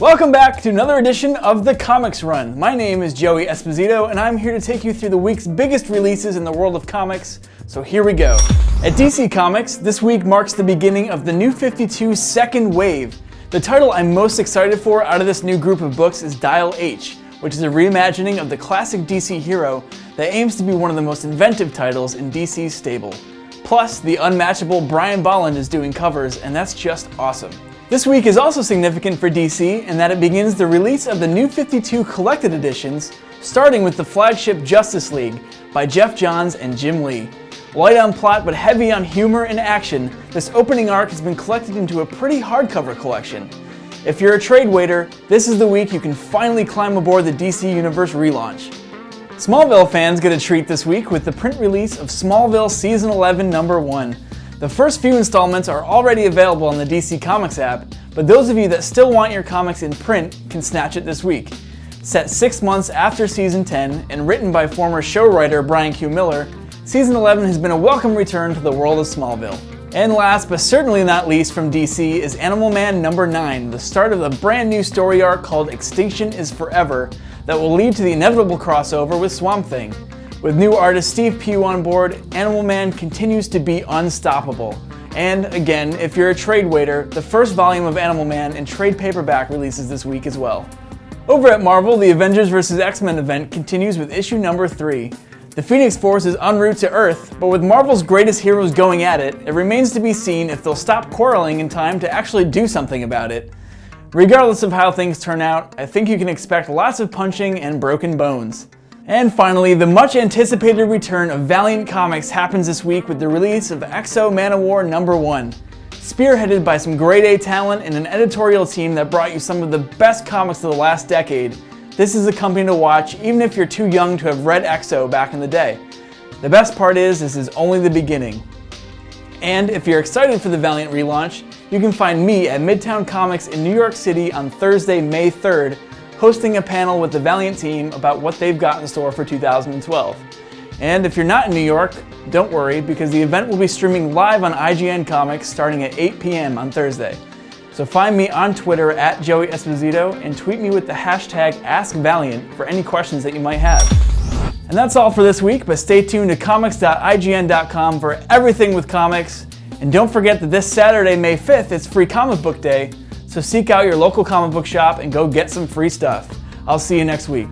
Welcome back to another edition of the Comics Run. My name is Joey Esposito, and I'm here to take you through the week's biggest releases in the world of comics, so here we go. At DC Comics, this week marks the beginning of the New 52 Second Wave. The title I'm most excited for out of this new group of books is Dial H, which is a reimagining of the classic DC hero that aims to be one of the most inventive titles in DC's stable. Plus, the unmatchable Brian Bolland is doing covers, and that's just awesome. This week is also significant for DC in that it begins the release of the New 52 Collected Editions, starting with the flagship Justice League by Jeff Johns and Jim Lee. Light on plot but heavy on humor and action, this opening arc has been collected into a pretty hardcover collection. If you're a trade waiter, this is the week you can finally climb aboard the DC Universe relaunch. Smallville fans get a treat this week with the print release of Smallville Season 11 Number 1. The first few installments are already available on the DC Comics app, but those of you that still want your comics in print can snatch it this week. Set 6 months after Season 10 and written by former show writer Brian Q. Miller, Season 11 has been a welcome return to the world of Smallville. And last but certainly not least from DC is Animal Man Number 9, the start of a brand new story arc called Extinction is Forever that will lead to the inevitable crossover with Swamp Thing. With new artist Steve Pugh on board, Animal Man continues to be unstoppable. And again, if you're a trade waiter, the first volume of Animal Man in trade paperback releases this week as well. Over at Marvel, the Avengers vs. X-Men event continues with issue number 3. The Phoenix Force is en route to Earth, but with Marvel's greatest heroes going at it, it remains to be seen if they'll stop quarreling in time to actually do something about it. Regardless of how things turn out, I think you can expect lots of punching and broken bones. And finally, the much anticipated return of Valiant Comics happens this week with the release of X-O Manowar Number 1. Spearheaded by some grade A talent and an editorial team that brought you some of the best comics of the last decade, this is a company to watch even if you're too young to have read X-O back in the day. The best part is, this is only the beginning. And if you're excited for the Valiant relaunch, you can find me at MIDTOWN Comics in New York City on Thursday, May 3rd, hosting a panel with the Valiant team about what they've got in store for 2012. And if you're not in New York, don't worry, because the event will be streaming live on IGN Comics starting at 8 p.m. on Thursday. So find me on Twitter at Joey Esposito and tweet me with the hashtag AskValiant for any questions that you might have. And that's all for this week, but stay tuned to comics.ign.com for everything with comics. And don't forget that this Saturday, May 5th, is Free Comic Book Day, so seek out your local comic book shop and go get some free stuff. I'll see you next week.